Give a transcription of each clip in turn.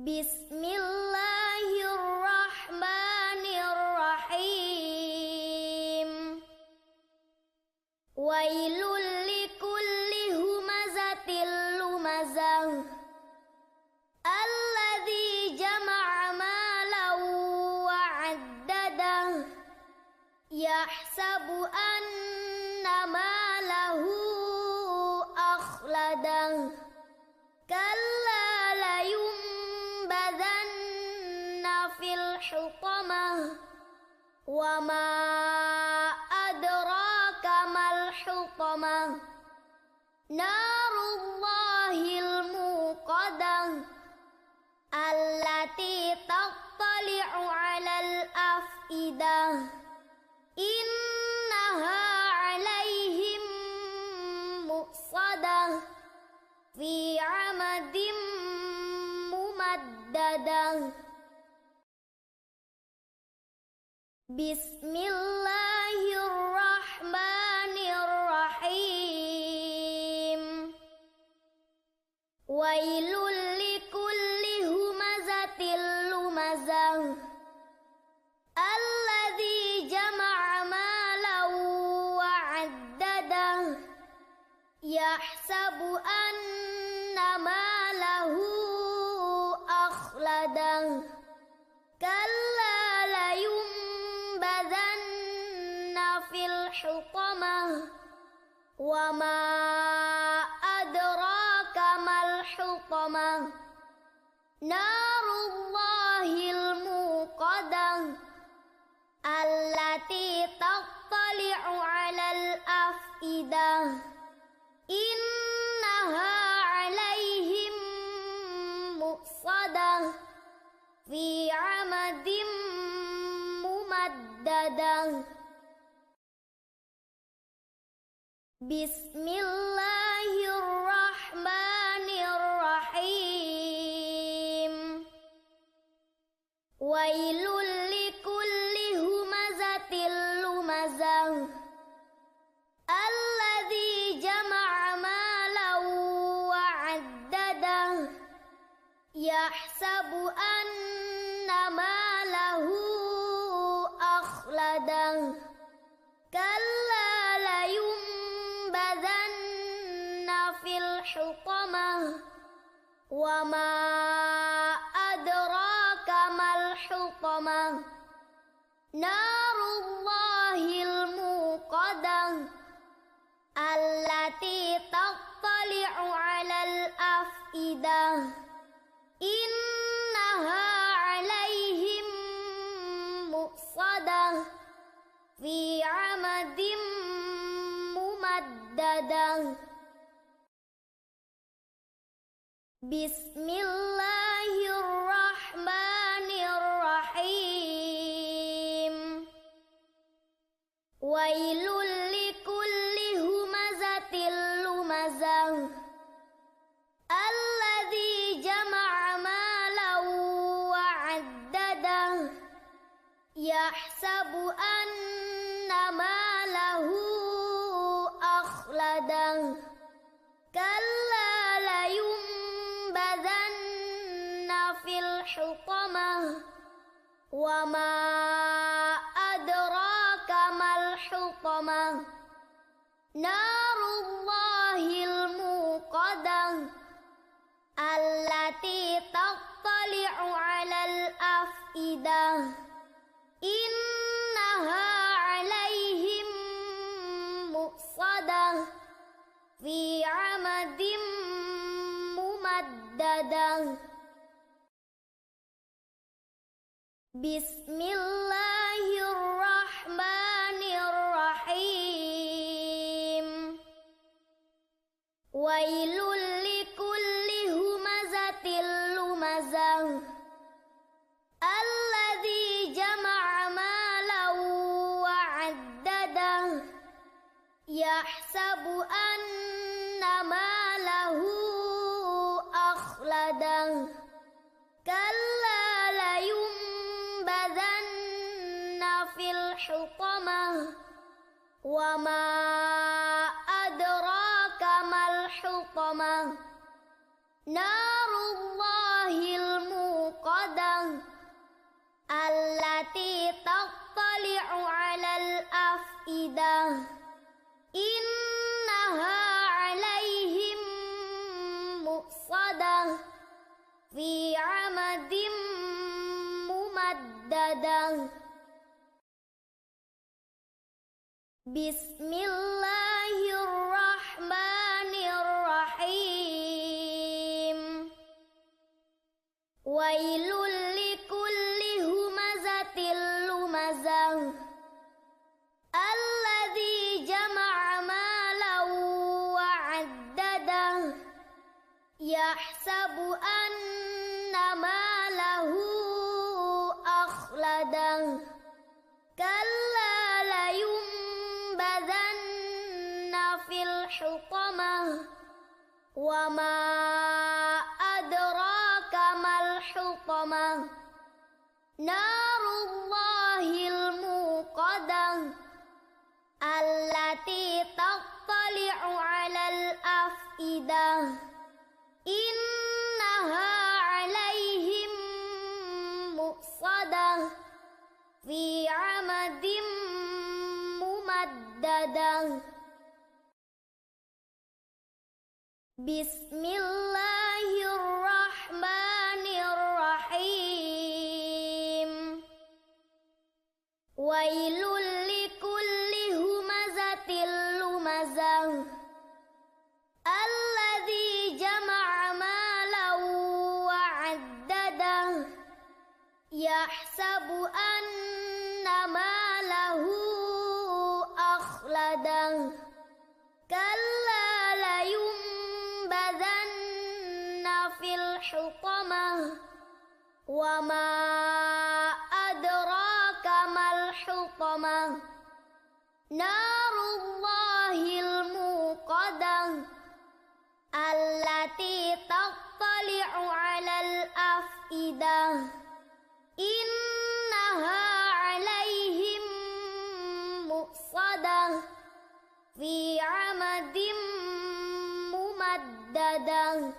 بسم الله الرحمن الرحيم ويل لكل همزة لمزة الذي جمع مالا وعدده يحسب أن ماله أخلده كلا لينبذن في الحطمة وما أدراك ما الحطمة نار الله الموقدة التي تطلع على الأفئدة إنها عليهم مؤصدة في عمد ممددة بسم الله الرحمن الرحيم ويل لكل همزة لمزة الذي جمع مالا وعدده يحسب أن ماله أخلده كلا لينبذن في الحطمة وما أدراك ما الحطمة نار الله الموقدة التي تطلع على الأفئدة إنها عليهم مؤصدة في عمد ممددة بسم الله الرحمن الرحيم ويل لكل همزة لمزة الذي جمع مالا وعدده يحسب أن ماله أخلده كلا لينبذن في الحطمة وما أدراك ما الحطمة نار الله الموقدة التي تطلع على الأفئدة إنها عليهم مؤصدة في عمد ممددة بسم الله الرحمن الرحيم ويل لكل همزة لمزة الذي جمع مالا وعدده يحسب أن ماله أخلده كلا لينبذن في الحطمة وما أدراك ما الحطمة نار الله الموقدة التي تطلع على الأفئدة إنها عليهم مؤصدة في عمد ممددة بسم الله الرحمن الرحيم ويل لكل همزة لمزة الذي جمع مالا وعدده يحسب أن ماله أخلده كلا لينبذن في الحطمة وما أدراك ما الحطمة نار الله الموقدة الأفئدة إنها عليهم مؤصدة في عمد ممددة بسم الله الرحمن الرحيم ويل لكل همزة لمزة الذي جمع مالا وعدده يحسب أن ماله أخلده كلا لينبذن في الحطمة وما أدراك ما الحطمة نار الله الموقدة التي تطلع على الأفئدة إنها عليهم مؤصدة في عمد ممددة بسم الله الرحمن الرحيم ويل لكل همزة لمزة الذي جمع مالا وعدده يحسب أن ماله أخلده كلا لينبذن في الحطمة وما أدراك ما الحطمة نار الله الموقدة التي تطلع على الأفئدة إنها عليهم مؤصدة في عمد ممددة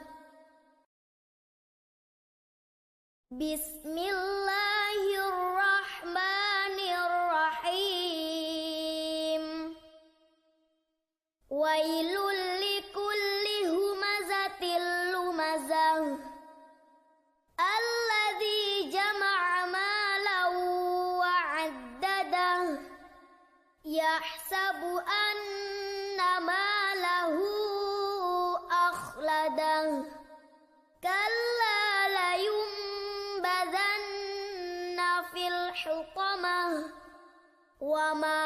بسم الله الرحمن الرحيم ويل لكل همزة لمزة الذي جمع مالا وعدده يحسب أن ماله أخلده كلا لينبذن في الحطمة وما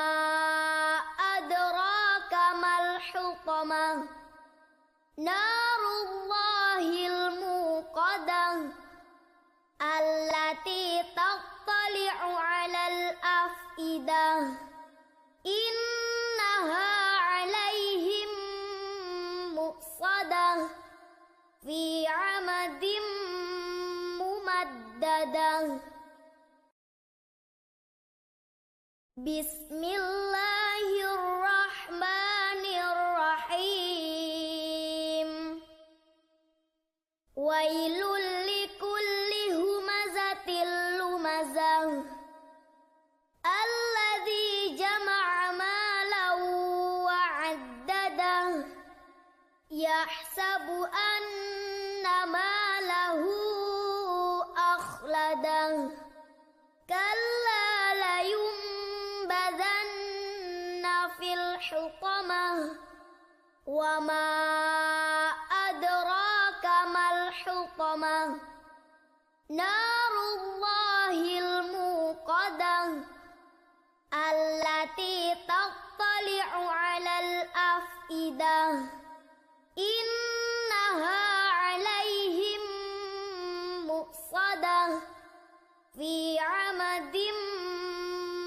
أدراك ما الحطمة نار الله الموقدة التي تطلع على الأفئدة إنها عليهم مؤصدة في عمد ممددة بسم الله الرحمن الرحيم ويل لكل همزة لمزة الذي جمع مالا وعدده يحسب أن ماله أخلده كلا لينبذن في الحطمة وما أدراك ما الحطمة نار الله الموقدة التي تطلع على الأفئدة إنها عليهم مؤصدة في عمد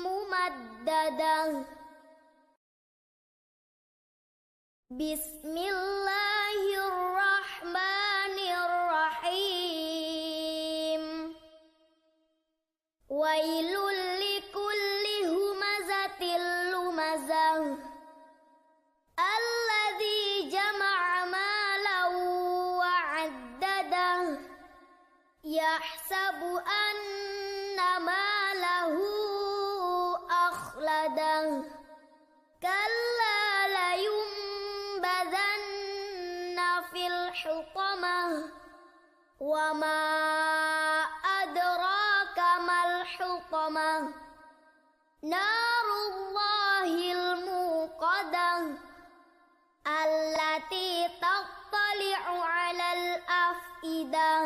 ممددة بسم الله الرحمن الرحيم ويل لكل همزة لمزة الذي جمع مالا وعدده يحسب أن ماله أخلده الحطمة وما أدراك ما الحطمة نار الله الموقدة التي تطلع على الأفئدة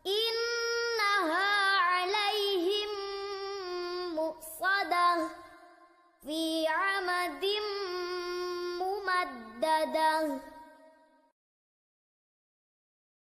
إنها عليهم مؤصدة في عمد ممددة.